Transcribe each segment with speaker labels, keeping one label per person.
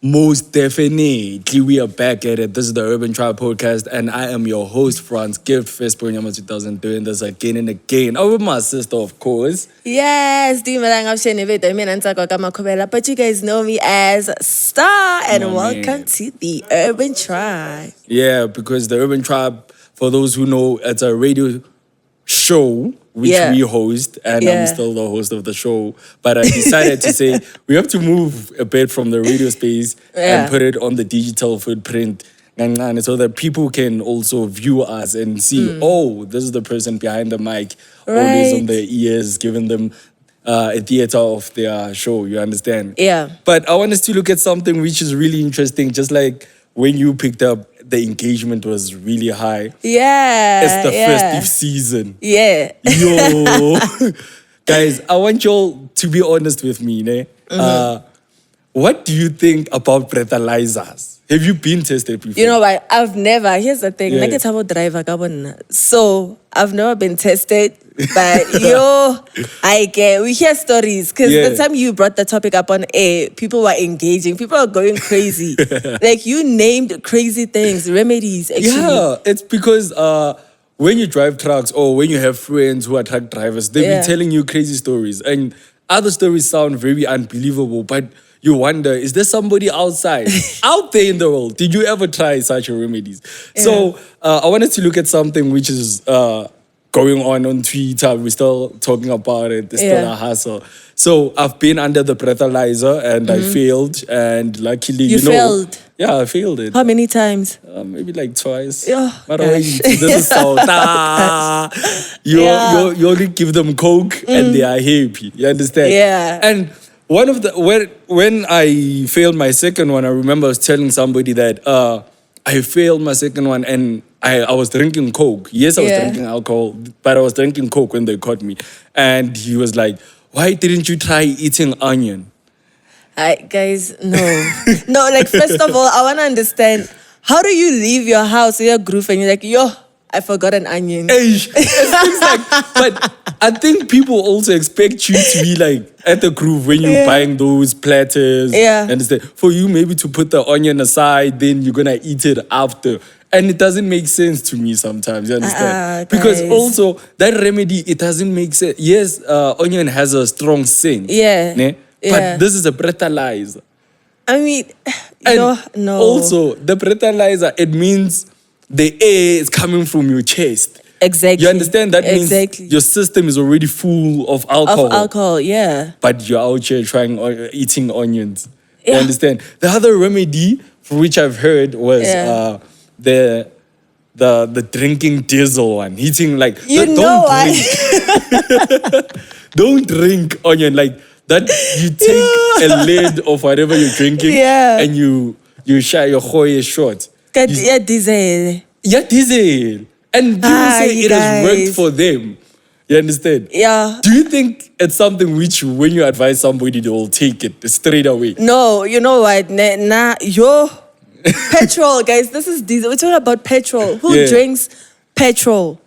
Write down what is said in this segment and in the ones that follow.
Speaker 1: Most definitely, we are back at it. This is the Urban Tribe Podcast, and I am your host, Franz Gift, First Ponyama 2000, doing this again and again. Over my sister, of course.
Speaker 2: Yes, but you guys know me as Star, and welcome to the Urban Tribe.
Speaker 1: Yeah, because the Urban Tribe, for those who know, it's a radio show which we host, and I'm still the host of the show. But I decided to say we have to move a bit from the radio space and put it on the digital footprint, and so that people can also view us and see, oh, this is the person behind the mic, always on their ears, giving them a theater of their show. You understand?
Speaker 2: Yeah.
Speaker 1: But I want us to look at something which is really interesting, just like when you picked up, the engagement was really high.
Speaker 2: Yeah.
Speaker 1: It's the festive season.
Speaker 2: Yeah.
Speaker 1: Yo. Guys, I want y'all to be honest with me. Ne? What do you think about breathlizers? Have you been tested before?
Speaker 2: You know what? I've never. Here's the thing. Like it's about driver. So I've never been tested. But we hear stories because the time you brought the topic up on air, people were engaging. People are going crazy. Like you named crazy things, remedies. Actually.
Speaker 1: Yeah, it's because when you drive trucks or when you have friends who are truck drivers, they'll be telling you crazy stories, and other stories sound very unbelievable, but you wonder, is there somebody outside, out there in the world? Did you ever try such a remedies? Yeah. So I wanted to look at something which is going on Twitter. We're still talking about it. It's still a hustle. So I've been under the breathalyzer and I failed. And luckily,
Speaker 2: you failed?
Speaker 1: Yeah, I failed it.
Speaker 2: How many times?
Speaker 1: Maybe like twice.
Speaker 2: But
Speaker 1: this is so you only give them Coke and they are happy. You understand?
Speaker 2: Yeah.
Speaker 1: And one of the when I failed my second one, I remember I was telling somebody that I failed my second one and I was drinking Coke. Yes, I was drinking alcohol, but I was drinking Coke when they caught me. And he was like, why didn't you try eating onion?
Speaker 2: Guys, no. No, like first of all, I want to understand, how do you leave your house in your groove and you're like, I forgot an onion.
Speaker 1: It's things like, but I think people also expect you to be like at the groove when you're buying those platters.
Speaker 2: Yeah.
Speaker 1: And for you maybe to put the onion aside, then you're gonna eat it after. And it doesn't make sense to me sometimes, you understand? Because also that remedy, it doesn't make sense. Yes, onion has a strong scent.
Speaker 2: Yeah.
Speaker 1: Ne? But this is a breathalyzer.
Speaker 2: I mean, no.
Speaker 1: Also, the breathalyzer, it means the air is coming from your chest.
Speaker 2: Exactly.
Speaker 1: You understand? That means your system is already full of alcohol.
Speaker 2: Of alcohol, yeah.
Speaker 1: But you're out here eating onions. You understand? The other remedy for which I've heard was the drinking diesel one. Eating like don't drink onion like that. You take a lid of whatever you're drinking and you share your hoye short.
Speaker 2: Diesel.
Speaker 1: Yeah, diesel. And people say it has worked for them. You understand?
Speaker 2: Yeah.
Speaker 1: Do you think it's something which, when you advise somebody, they will take it straight away?
Speaker 2: No, you know what? Petrol, guys. This is diesel. We're talking about petrol. Who drinks petrol?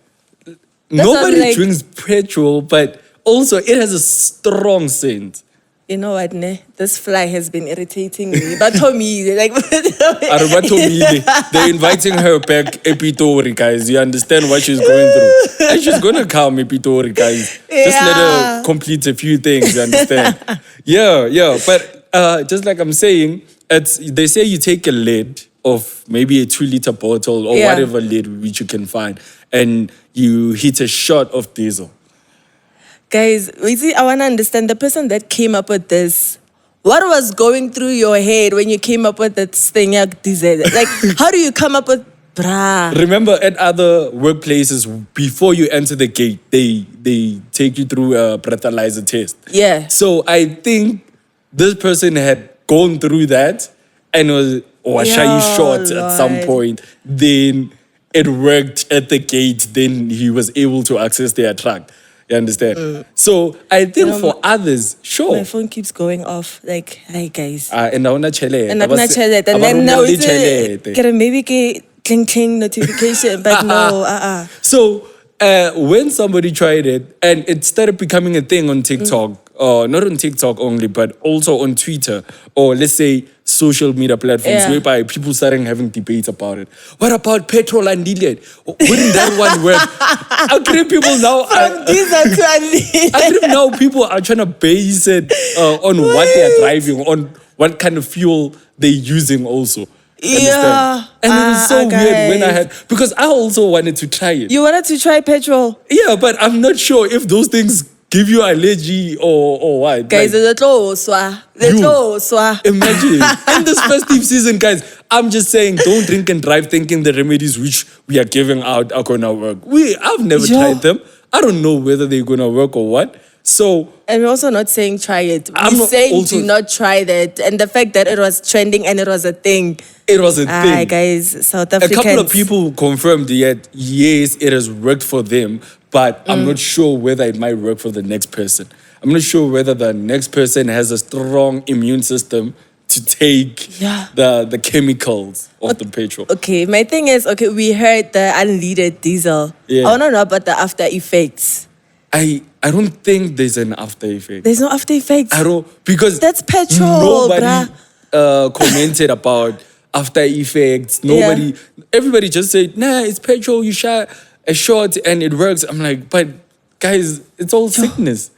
Speaker 1: Nobody drinks petrol, but also it has a strong scent.
Speaker 2: You know what, ne? This fly has been irritating me. But Tommy, like...
Speaker 1: They're inviting her back Epitori, guys. You understand what she's going through. And she's going to come Epitori, guys. Just let her complete a few things, you understand? Yeah. But just like I'm saying, they say you take a lid of maybe a 2-liter bottle or whatever lid which you can find, and you hit a shot of diesel.
Speaker 2: Guys, I want to understand the person that came up with this. What was going through your head when you came up with this thing? Like, how do you come up with brah?
Speaker 1: Remember, at other workplaces, before you enter the gate, they take you through a breathalyzer test.
Speaker 2: Yeah.
Speaker 1: So I think this person had gone through that and was shy short at some point. Then it worked at the gate. Then he was able to access their truck. You understand? So I think for others, sure.
Speaker 2: My phone keeps going off. Like, hi guys.
Speaker 1: And I wanna chele.
Speaker 2: And then now it's maybe cling notification, but no.
Speaker 1: So when somebody tried it and it started becoming a thing on TikTok, not on TikTok only, but also on Twitter, or let's say social media platforms, whereby people starting having debates about it. What about petrol and diesel? Wouldn't that one work? I think people now
Speaker 2: From diesel to unleaded.
Speaker 1: I think now people are trying to base it on what they are driving, on what kind of fuel they're using also.
Speaker 2: Yeah.
Speaker 1: And it was so
Speaker 2: okay.
Speaker 1: weird when I had, because I also wanted to try it.
Speaker 2: You wanted to try petrol?
Speaker 1: Yeah, but I'm not sure if those things give you allergy or what.
Speaker 2: Guys,
Speaker 1: Like, imagine in this festive season, guys. I'm just saying, don't drink and drive thinking the remedies which we are giving out are gonna work. I've never tried them. I don't know whether they're gonna work or what. So,
Speaker 2: and we're also not saying try it. We're
Speaker 1: I'm
Speaker 2: saying
Speaker 1: also-
Speaker 2: do not try that. And the fact that it was trending and it was a thing.
Speaker 1: it was a thing.
Speaker 2: Guys, South
Speaker 1: A
Speaker 2: Africans.
Speaker 1: couple of people confirmed yet, yes, it has worked for them, but I'm not sure whether it might work for the next person. I'm not sure whether the next person has a strong immune system to take the chemicals of the petrol.
Speaker 2: Okay, my thing is, we heard the unleaded diesel.
Speaker 1: Yeah.
Speaker 2: I want to know about the after effects.
Speaker 1: I don't think there's an after effect.
Speaker 2: There's no after effects.
Speaker 1: I don't, because
Speaker 2: That's petrol,
Speaker 1: nobody commented about after effects. Nobody, everybody just said, nah, it's petrol, you shot a shot and it works. I'm like, but guys, it's all sickness.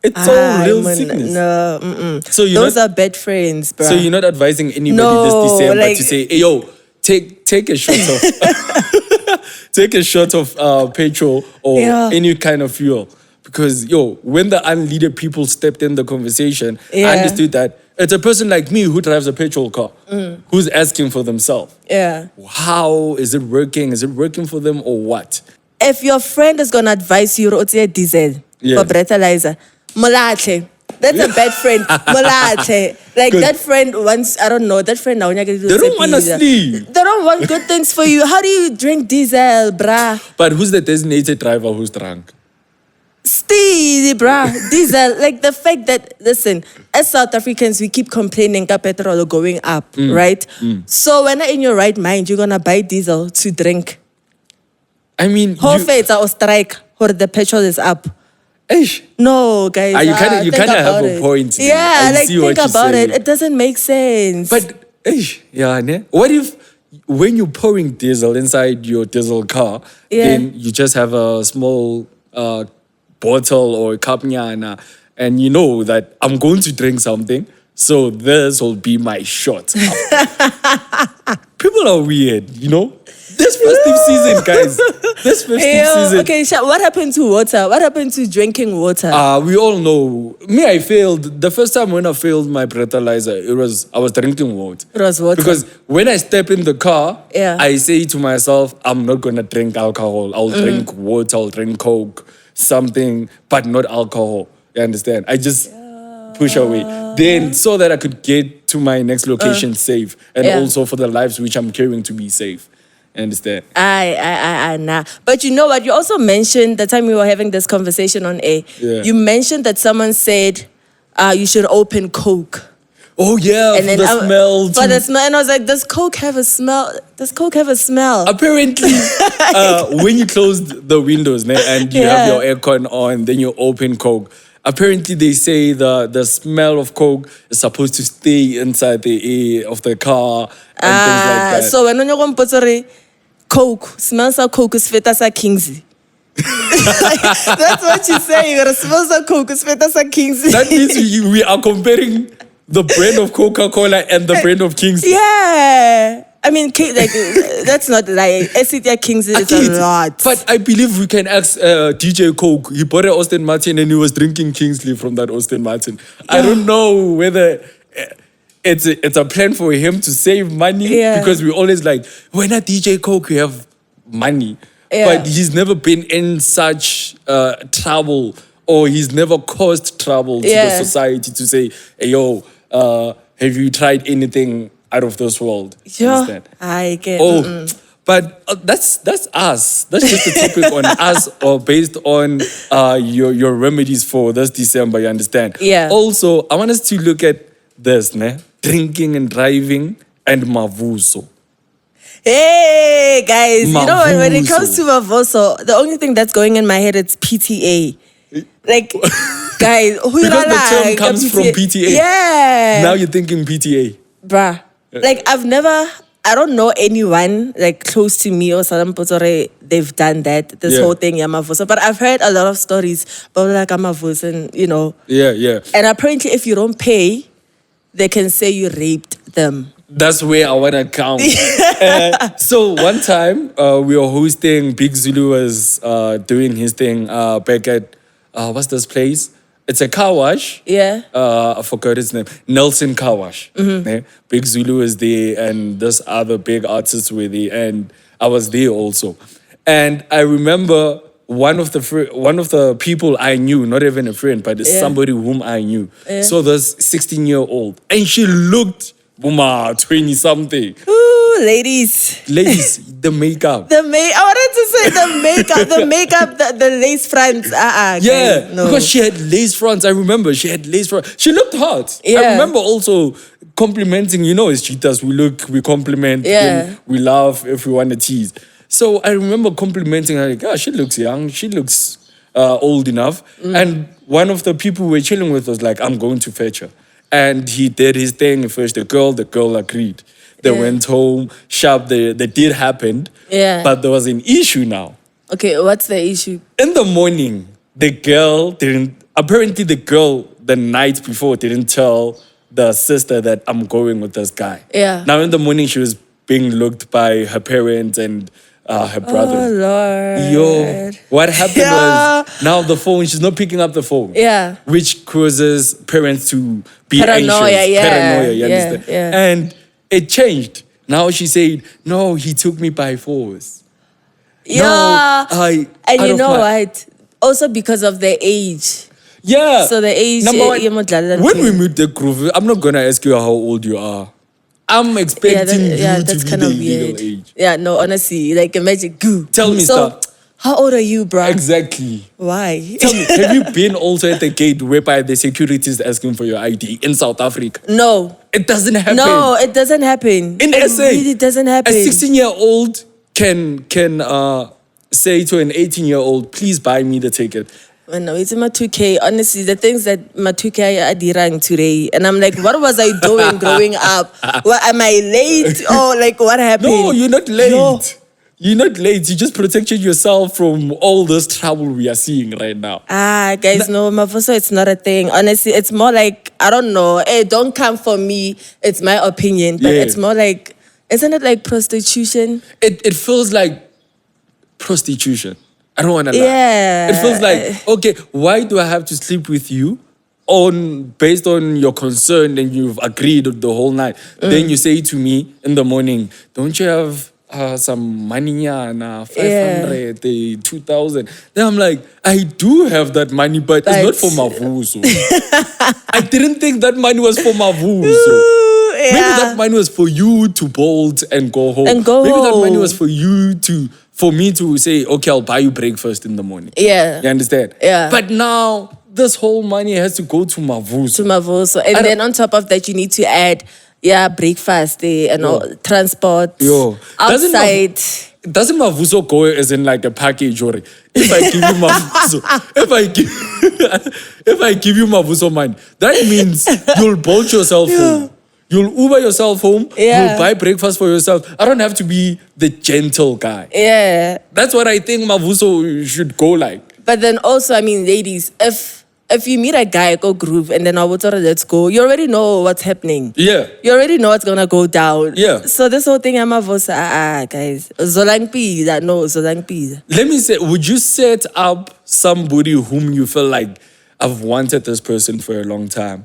Speaker 1: It's all real sickness.
Speaker 2: No,
Speaker 1: So
Speaker 2: those are bad friends, bruh.
Speaker 1: So you're not advising anybody
Speaker 2: No,
Speaker 1: this December
Speaker 2: like-
Speaker 1: to say, hey, yo, take a shot of take a shot of petrol or any kind of fuel. Because when the unleaded people stepped in the conversation, I understood that it's a person like me who drives a petrol car, who's asking for themselves.
Speaker 2: Yeah.
Speaker 1: How is it working? Is it working for them or what?
Speaker 2: If your friend is gonna advise you to diesel for breathalyzer, Molatle. That's a bad friend. Molatle. Like that friend wants, I don't know, that friend now. They
Speaker 1: don't want to sleep.
Speaker 2: They don't want good things for you. How do you drink diesel, bruh?
Speaker 1: But who's the designated driver who's drunk?
Speaker 2: Steve, bruh. Diesel. Like the fact that, listen, as South Africans, we keep complaining that petrol going up, right? So when in your right mind, you're gonna buy diesel to drink.
Speaker 1: I mean,
Speaker 2: Whole fates are on strike or the petrol is up.
Speaker 1: Eish.
Speaker 2: No, guys.
Speaker 1: You kind
Speaker 2: think
Speaker 1: of have
Speaker 2: about
Speaker 1: a
Speaker 2: it.
Speaker 1: point. there.
Speaker 2: Yeah,
Speaker 1: I
Speaker 2: like
Speaker 1: see what
Speaker 2: think
Speaker 1: you're
Speaker 2: about it.
Speaker 1: saying.
Speaker 2: It doesn't make sense.
Speaker 1: But what if when you're pouring diesel inside your diesel car, then you just have a small bottle or a cup nyana, and you know that I'm going to drink something, so this will be my shot. People are weird, This festive season, guys. This festive season.
Speaker 2: Okay, what happened to water? What happened to drinking water?
Speaker 1: We all know. Me, I failed. The first time when I failed my breathalyzer, I was drinking water.
Speaker 2: It was water.
Speaker 1: Because when I step in the car,
Speaker 2: Yeah.
Speaker 1: I say to myself, I'm not going to drink alcohol. I'll drink water, I'll drink Coke, something, but not alcohol. You understand? I just push away. Then so that I could get to my next location safe and also for the lives which I'm carrying to be safe. You understand?
Speaker 2: Nah. But you know what? You also mentioned the time we were having this conversation on air.
Speaker 1: Yeah.
Speaker 2: You mentioned that someone said you should open Coke.
Speaker 1: Oh yeah,
Speaker 2: And
Speaker 1: for the smell.
Speaker 2: For the smell. And I was like, does Coke have a smell? Does Coke have a smell?
Speaker 1: Apparently, when you close the windows and you have your aircon on, then you open Coke. Apparently, they say the smell of Coke is supposed to stay inside the air of the car and things like that.
Speaker 2: So when you're going to Coke, smells of Coke is fit as a Kingsley. That's what you say. You're smells of Coke is fit as a Kingsley.
Speaker 1: That means we are comparing the brand of Coca-Cola and the brand of Kingsley.
Speaker 2: Yeah. I mean, that's not like SCT Kingsley is a lot.
Speaker 1: But I believe we can ask DJ Coke. He bought an Austin Martin and he was drinking Kingsley from that Austin Martin. I don't know whether it's a plan for him to save money because we always like, when at DJ Coke, we have money. But he's never been in such trouble or he's never caused trouble to the society to say, hey, yo, have you tried anything out of this world?
Speaker 2: Yeah, I get.
Speaker 1: But that's us. That's just a topic on us or based on your remedies for this December. You understand?
Speaker 2: Yeah.
Speaker 1: Also, I want us to look at this, drinking and driving and Mavuso.
Speaker 2: Hey, guys, you know what? When it
Speaker 1: Mavuso.
Speaker 2: comes to Mavuso, the only thing that's going in my head is PTA. Like, guys, who
Speaker 1: Because the term comes from PTA.
Speaker 2: Yeah.
Speaker 1: Now you're thinking PTA.
Speaker 2: Bruh. Like, I don't know anyone like close to me or something they've done that, this whole thing, Mavuso. But I've heard a lot of stories about like Mavuso and, you know.
Speaker 1: Yeah.
Speaker 2: And apparently if you don't pay, they can say you raped them.
Speaker 1: That's where I want to count. So one time we were hosting, Big Zulu was doing his thing back at, what's this place? It's a car wash.
Speaker 2: Yeah.
Speaker 1: I forgot his name. Nelson Car Wash. Big Zulu was there and this other big artists were there and I was there also. And I remember one of the people I knew, not even a friend, but somebody whom I knew. So this 16-year-old and she looked 20-something.
Speaker 2: Ooh, ladies,
Speaker 1: the makeup.
Speaker 2: I wanted to say the makeup, the lace fronts.
Speaker 1: Yeah,
Speaker 2: no.
Speaker 1: because she had lace fronts. I remember she had lace fronts. She looked hot.
Speaker 2: Yeah.
Speaker 1: I remember also complimenting, as cheaters, we compliment, we laugh if we want to tease. So I remember complimenting her, like, she looks young, she looks old enough. And one of the people we were chilling with was like, I'm going to fetch her. And he did his thing. First, the girl agreed. They went home, sharp, the deed happened.
Speaker 2: Yeah.
Speaker 1: But there was an issue now.
Speaker 2: Okay, what's the issue?
Speaker 1: In the morning, the girl the night before didn't tell the sister that I'm going with this guy.
Speaker 2: Yeah.
Speaker 1: Now in the morning, she was being looked by her parents and her brother.
Speaker 2: Oh, Lord.
Speaker 1: Yo, what happened was now the phone, she's not picking up the phone.
Speaker 2: Yeah.
Speaker 1: Which causes parents to be
Speaker 2: Paranoia,
Speaker 1: anxious.
Speaker 2: yeah.
Speaker 1: Paranoia, you understand?
Speaker 2: Yeah.
Speaker 1: And it changed. Now she said, no, he took me by force.
Speaker 2: Yeah.
Speaker 1: No,
Speaker 2: and you know what? Also because of the age.
Speaker 1: Yeah.
Speaker 2: So the age.
Speaker 1: Number one, when we meet the groove, I'm not going to ask you how old you are. I'm expecting you to be the legal age.
Speaker 2: Yeah, no, honestly, like imagine, goo.
Speaker 1: Tell me, stop.
Speaker 2: How old are you, bro?
Speaker 1: Exactly.
Speaker 2: Why?
Speaker 1: Tell me, have you been also at the gate whereby the security is asking for your ID in South Africa?
Speaker 2: No.
Speaker 1: It doesn't happen.
Speaker 2: No, it doesn't happen.
Speaker 1: In
Speaker 2: it
Speaker 1: SA,
Speaker 2: really doesn't happen.
Speaker 1: A 16-year-old can say to an 18-year-old, please buy me the ticket.
Speaker 2: No, it's my 2K. Honestly, the things that my 2K are doing today, and I'm like, what was I doing growing up? What, am I late? Or like, what happened?
Speaker 1: No, you're not late. You're not late. You just protected yourself from all this trouble we are seeing right now.
Speaker 2: Guys, no, Mavuso, it's not a thing. Honestly, it's more like, I don't know. Hey, don't come for me. It's my opinion. But it's more like, isn't it like prostitution?
Speaker 1: It feels like prostitution. I don't want to lie.
Speaker 2: Yeah.
Speaker 1: It feels like, okay, why do I have to sleep with you based on your concern and you've agreed the whole night? Then you say to me in the morning, don't you have some money, 500, 2,000? Then I'm like, I do have that money, but it's not for Mavuso. I didn't think that money was for Mavuso. Maybe that money was for you to bolt and go home. Maybe that money was for me to say, okay, I'll buy you breakfast in the morning.
Speaker 2: Yeah.
Speaker 1: You understand?
Speaker 2: Yeah.
Speaker 1: But now this whole money has to go to Mavuso.
Speaker 2: And then on top of that, you need to add, breakfast and all, transport, outside.
Speaker 1: Doesn't Mavuso go as in like a package? Or if I give you Mavuso, if I give you Mavuso money, that means you'll bolt yourself home. You'll Uber yourself home.
Speaker 2: Yeah.
Speaker 1: You'll buy breakfast for yourself. I don't have to be the gentle guy.
Speaker 2: Yeah.
Speaker 1: That's what I think Mavuso should go like.
Speaker 2: But then also, I mean, ladies, if you meet a guy, go groove, and then let's go, you already know what's happening.
Speaker 1: Yeah.
Speaker 2: You already know what's gonna go down.
Speaker 1: Yeah.
Speaker 2: So this whole thing, Mavuso, guys. Zolang pizza. No, Zolang pizza.
Speaker 1: Let me say, would you set up somebody whom you feel like, I've wanted this person for a long time,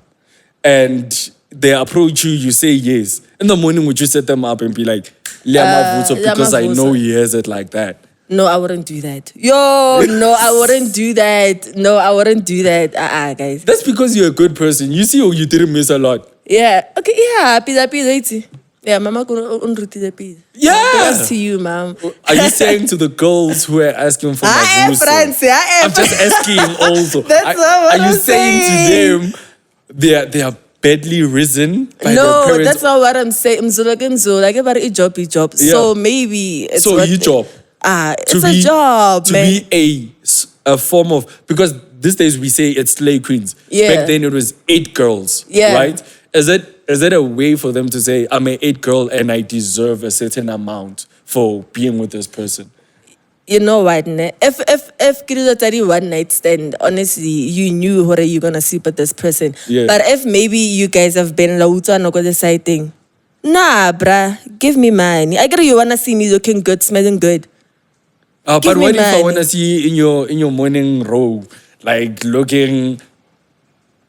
Speaker 1: and they approach you, you say yes. In the morning, would you set them up and be like, Mavuso, because I know he has it like that?
Speaker 2: No, I wouldn't do that. No, I wouldn't do that. No, I wouldn't do that. Guys.
Speaker 1: That's because you're a good person. You see, you didn't miss a lot.
Speaker 2: Yeah. Okay, yeah. Pizza. Yeah, mama unruti the pizza.
Speaker 1: Yeah.
Speaker 2: That's to you, ma'am.
Speaker 1: Are you saying to the girls who are asking for Mavuso? I'm just asking also.
Speaker 2: That's what
Speaker 1: Are you
Speaker 2: I'm
Speaker 1: saying to them, they are badly risen by
Speaker 2: No,
Speaker 1: their parents.
Speaker 2: that's not what I'm saying. Like about a job.
Speaker 1: Yeah.
Speaker 2: So maybe it's
Speaker 1: So
Speaker 2: what
Speaker 1: you job.
Speaker 2: It's a job,
Speaker 1: to
Speaker 2: man.
Speaker 1: be a form of, because these days we say it's slay queens.
Speaker 2: Yeah.
Speaker 1: Back then it was 8 girls.
Speaker 2: Yeah.
Speaker 1: Right? Is it a way for them to say I'm an 8 girl and I deserve a certain amount for being with this person?
Speaker 2: You know what? Ne? If Kiruda Tari one night stand, honestly, you knew what you're gonna sleep with this person.
Speaker 1: Yeah.
Speaker 2: But if maybe you guys have been lauta no go deciding, nah, bruh, give me money. I get you wanna see me looking good, smelling good.
Speaker 1: But
Speaker 2: Give me
Speaker 1: what if I
Speaker 2: money.
Speaker 1: wanna see you in your morning robe, like looking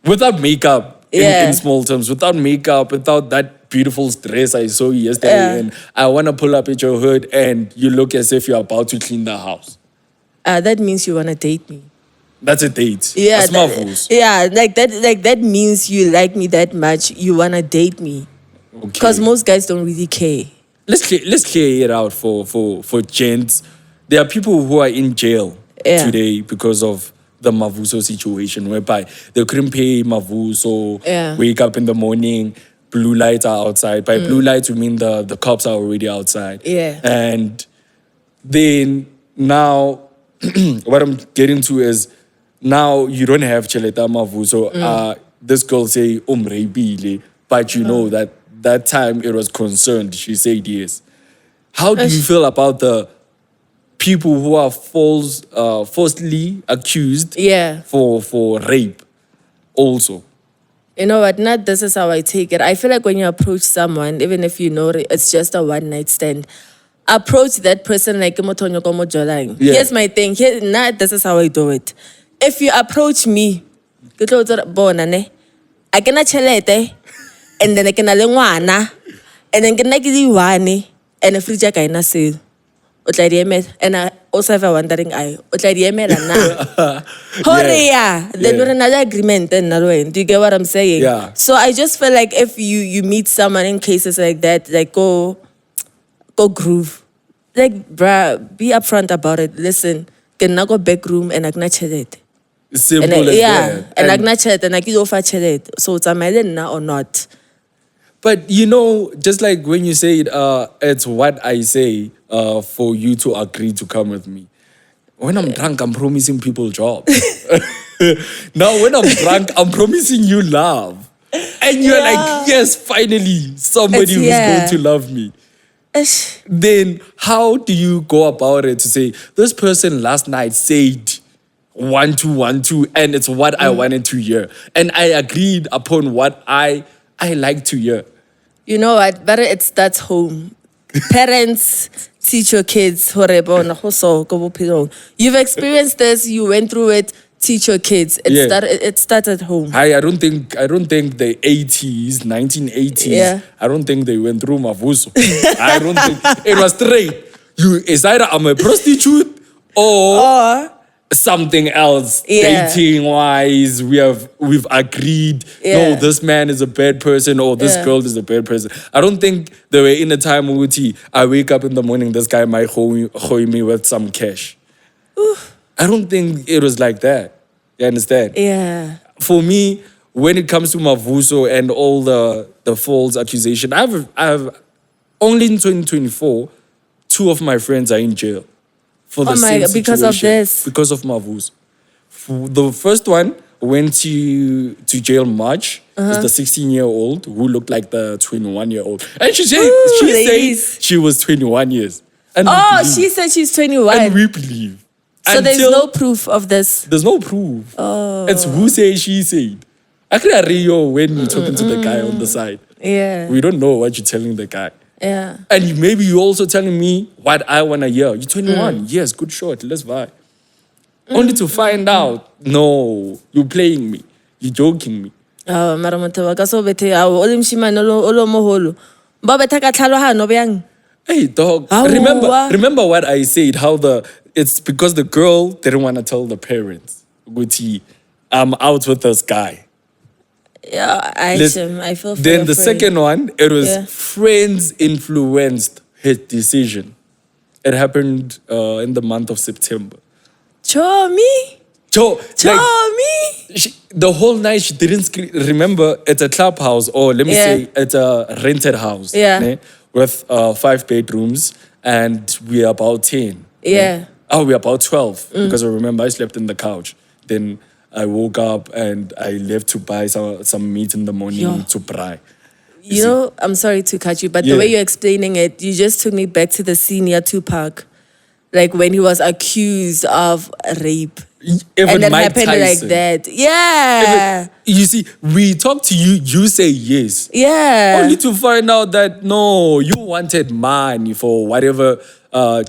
Speaker 1: without makeup, in small terms, without makeup, without that beautiful dress I saw yesterday,
Speaker 2: Yeah.
Speaker 1: and I wanna pull up at your hood and you look as if you're about to clean the house.
Speaker 2: That means you wanna date me.
Speaker 1: That's a date.
Speaker 2: Yeah,
Speaker 1: That's Mavuso.
Speaker 2: yeah, like that means you like me that much. You wanna date me.
Speaker 1: Okay.
Speaker 2: Because most guys don't really care.
Speaker 1: Let's clear it out for gents. There are people who are in jail today because of the Mavuso situation, whereby they couldn't pay Mavuso, wake up in the morning, blue lights are outside. By blue lights, we mean the cops are already outside.
Speaker 2: Yeah.
Speaker 1: And then now, what I'm getting to is, now you don't have Cheleta Mavuso. This girl say, umreibile, but you know that time it was concerned. She said yes. How do you feel about the people who are falsely accused for rape also?
Speaker 2: You know what? Not this is how I take it. I feel like when you approach someone, even if you know it's just a one night stand, approach that person like here's my thing. This is how I do it. If you approach me, I can chelete, and then I can ngwana, and then can give and a free jack I na sale. And I also have a wandering eye. Then we're another agreement and another way. Do you get what I'm saying?
Speaker 1: Yeah.
Speaker 2: So I just feel like if you meet someone in cases like that, like go groove. Like, bruh, be upfront about it. Listen, can I go back room and acknowledge it?
Speaker 1: Simple as that.
Speaker 2: And acknowledge it and I can offer it. So it's a maiden now or not.
Speaker 1: But you know, just like when you say it, it's what I say for you to agree to come with me. When I'm drunk, I'm promising people jobs. Now, when I'm drunk, I'm promising you love. And you're like, yes, finally, somebody who's going to love me. Then how do you go about it to say, this person last night said 1, 2, 1, 2, and it's what I wanted to hear. And I agreed upon what I like to hear.
Speaker 2: You know what? But it starts home. Parents teach your kids. You've experienced this. You went through it. Teach your kids. It started at home.
Speaker 1: I don't think the 80s, 1980s. I don't think they went through Mavuso. I don't think it was straight. It's either I'm a prostitute or something else. Dating wise, we've agreed. No, this man is a bad person or this girl is a bad person. I don't think they were in a time where I wake up in the morning, this guy might hoe me with some cash. I don't think it was like that. You understand?
Speaker 2: Yeah.
Speaker 1: For me, when it comes to Mavuso and all the false accusation, I have only in 2024, 2 of my friends are in jail for the same situation.
Speaker 2: Because of this.
Speaker 1: Because of Mavuso. The first one went to jail March. It's the 16-year-old who looked like the 21-year-old. And she said she was 21 years. And
Speaker 2: she said she's 21.
Speaker 1: And we believe.
Speaker 2: So there's no proof of this?
Speaker 1: There's no proof. It's who said, she said. I could agree when you're talking to the guy on the side.
Speaker 2: Yeah.
Speaker 1: We don't know what you're telling the guy.
Speaker 2: Yeah.
Speaker 1: And maybe you're also telling me what I want to hear. You're 21. Yes, good shot. Let's vibe. Only to find out, no, you're playing me. You're joking me. Hey, dog. Remember what I said, how it's because the girl didn't want to tell the parents, Guti, I'm out with this guy.
Speaker 2: Yeah, I feel for
Speaker 1: Then the second one, it was friends influenced his decision. It happened in the month of September.
Speaker 2: Chomi?
Speaker 1: Cho,
Speaker 2: Tommy.
Speaker 1: the whole night she didn't scream. Remember, it's a clubhouse, or let me
Speaker 2: Yeah.
Speaker 1: say, it's a rented house.
Speaker 2: Yeah.
Speaker 1: Ne? With 5 bedrooms, and we're about 10.
Speaker 2: Yeah.
Speaker 1: Oh, we're about 12. Because I remember I slept in the couch. Then I woke up and I left to buy some meat in the morning
Speaker 2: Yo.
Speaker 1: to fry.
Speaker 2: You know, I'm sorry to cut you, but
Speaker 1: Yeah.
Speaker 2: the way you're explaining it, you just took me back to the senior Tupac. Like when he was accused of rape.
Speaker 1: Even
Speaker 2: And that
Speaker 1: Mike
Speaker 2: happened
Speaker 1: Tyson.
Speaker 2: like that. Yeah.
Speaker 1: You see, we talk to you, you say yes.
Speaker 2: Yeah.
Speaker 1: Only to find out that no, you wanted money for whatever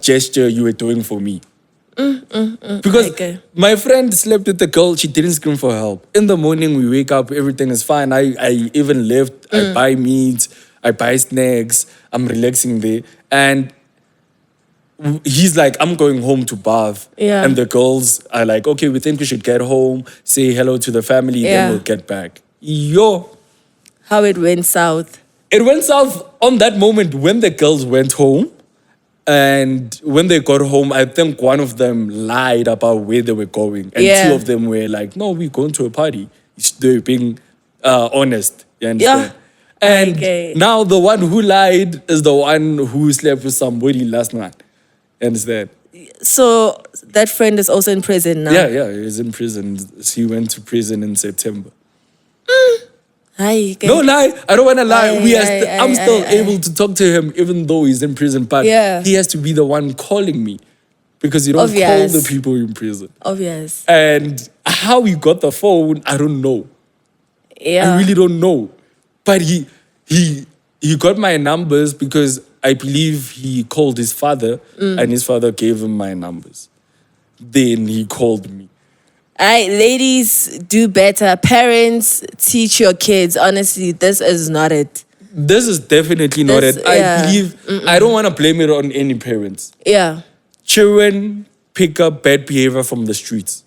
Speaker 1: gesture you were doing for me. Because
Speaker 2: Okay.
Speaker 1: my friend slept with the girl, she didn't scream for help. In the morning, we wake up, everything is fine. I even left, I buy meat, I buy snacks, I'm relaxing there. And he's like, I'm going home to bath.
Speaker 2: Yeah.
Speaker 1: And the girls are like, okay, we think we should get home, say hello to the family,
Speaker 2: Yeah.
Speaker 1: then we'll get back. Yo,
Speaker 2: How it went south.
Speaker 1: it went south on that moment when the girls went home. And when they got home, I think one of them lied about where they were going. And
Speaker 2: Yeah.
Speaker 1: two of them were like, no, we're going to a party. They're being honest. You understand? And
Speaker 2: Okay.
Speaker 1: now the one who lied is the one who slept with somebody last night. You understand?
Speaker 2: So that friend is also in prison now.
Speaker 1: Yeah, he's in prison. He went to prison in September.
Speaker 2: Hi. Okay.
Speaker 1: No lie, I don't want to lie.
Speaker 2: Aye,
Speaker 1: I'm still
Speaker 2: aye.
Speaker 1: able to talk to him even though he's in prison. But
Speaker 2: Yeah.
Speaker 1: he has to be the one calling me because you don't
Speaker 2: Obvious.
Speaker 1: call the people in prison.
Speaker 2: Obvious.
Speaker 1: And how he got the phone, I don't know.
Speaker 2: Yeah.
Speaker 1: I really don't know. But he got my numbers because I believe he called his father and his father gave him my numbers. Then he called me.
Speaker 2: All right, ladies, do better. Parents, teach your kids. Honestly, this is not it.
Speaker 1: This is definitely not
Speaker 2: This-
Speaker 1: it. I
Speaker 2: yeah.
Speaker 1: believe, I don't want to blame it on any parents.
Speaker 2: Yeah.
Speaker 1: Children pick up bad behavior from the streets.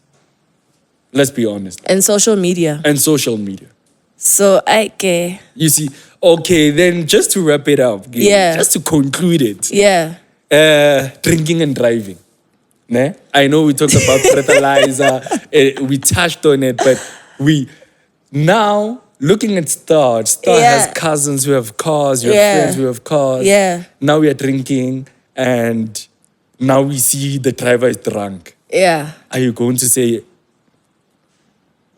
Speaker 1: Let's be honest.
Speaker 2: And social media.
Speaker 1: And social media.
Speaker 2: So, okay.
Speaker 1: You see, okay, then just to wrap it up,
Speaker 2: Yeah.
Speaker 1: just to conclude it,
Speaker 2: Yeah.
Speaker 1: drinking and driving. Ne? I know we talked about Breathlizers, we touched on it, but we now looking at Star
Speaker 2: Yeah.
Speaker 1: has cousins who have cars, you have
Speaker 2: Yeah.
Speaker 1: friends who have cars.
Speaker 2: Yeah.
Speaker 1: Now we are drinking and now we see the driver is drunk.
Speaker 2: Yeah.
Speaker 1: Are you going to say,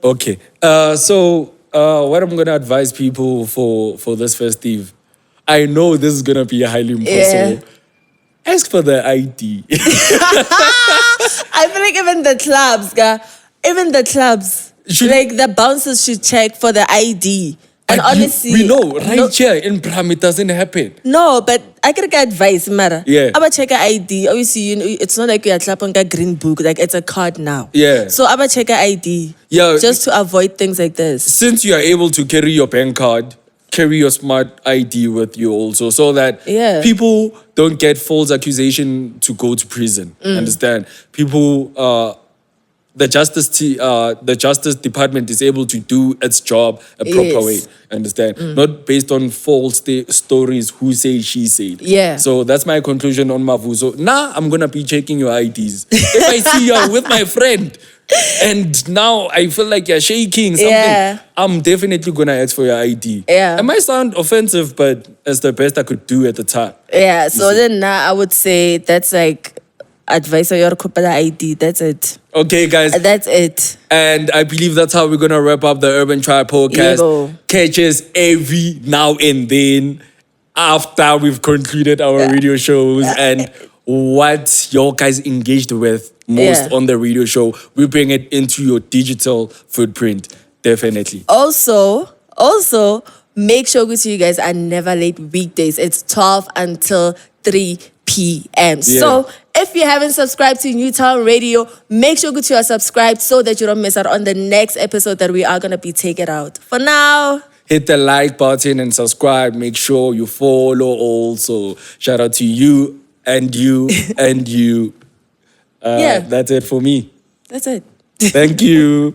Speaker 1: okay, what I'm going to advise people for this festive, I know this is going to be highly impossible.
Speaker 2: Yeah.
Speaker 1: Ask for the ID.
Speaker 2: I feel like even the clubs,
Speaker 1: Should-
Speaker 2: like the bouncers should check for the ID. And
Speaker 1: But
Speaker 2: honestly,
Speaker 1: we know, right here in Bram, it doesn't happen.
Speaker 2: No, but I can get advice, Mara.
Speaker 1: Yeah.
Speaker 2: Aba check a ID. Obviously, you know, it's not like you are clapping a green book, like it's a card now.
Speaker 1: Yeah.
Speaker 2: So aba check a ID.
Speaker 1: Yeah.
Speaker 2: Just to avoid things like this.
Speaker 1: Since you are able to carry your bank card, carry your smart ID with you also, so that
Speaker 2: Yeah.
Speaker 1: people don't get false accusation to go to prison. Understand? People, the justice department is able to do its job a proper
Speaker 2: Yes.
Speaker 1: way. Understand? Not based on false stories, who say, she said.
Speaker 2: Yeah.
Speaker 1: So that's my conclusion on Mavuso. Now I'm gonna be checking your IDs. If I see you're with my friend, and now I feel like you're shaking something,
Speaker 2: Yeah.
Speaker 1: I'm definitely gonna ask for your ID.
Speaker 2: Yeah.
Speaker 1: It might sound offensive, but it's the best I could do at the time.
Speaker 2: Yeah. So then now I would say that's like advice on your ID. That's it.
Speaker 1: Okay, guys.
Speaker 2: That's it.
Speaker 1: And I believe that's how we're gonna wrap up the Urban Tribe podcast.
Speaker 2: Yebo.
Speaker 1: Catch us every now and then after we've concluded our radio shows and what your guys engaged with most
Speaker 2: Yeah.
Speaker 1: on the radio show. We bring it into your digital footprint. Definitely.
Speaker 2: Also, make sure that you guys are never late weekdays. It's 12 until 3 p.m.
Speaker 1: Yeah.
Speaker 2: So if you haven't subscribed to Newtown Radio, make sure that you are subscribed so that you don't miss out on the next episode that we are going to be taking out. For now,
Speaker 1: Hit the like button and subscribe. Make sure you follow also. Shout out to you and you and you.
Speaker 2: Yeah.
Speaker 1: That's it for me.
Speaker 2: that's it.
Speaker 1: Thank you.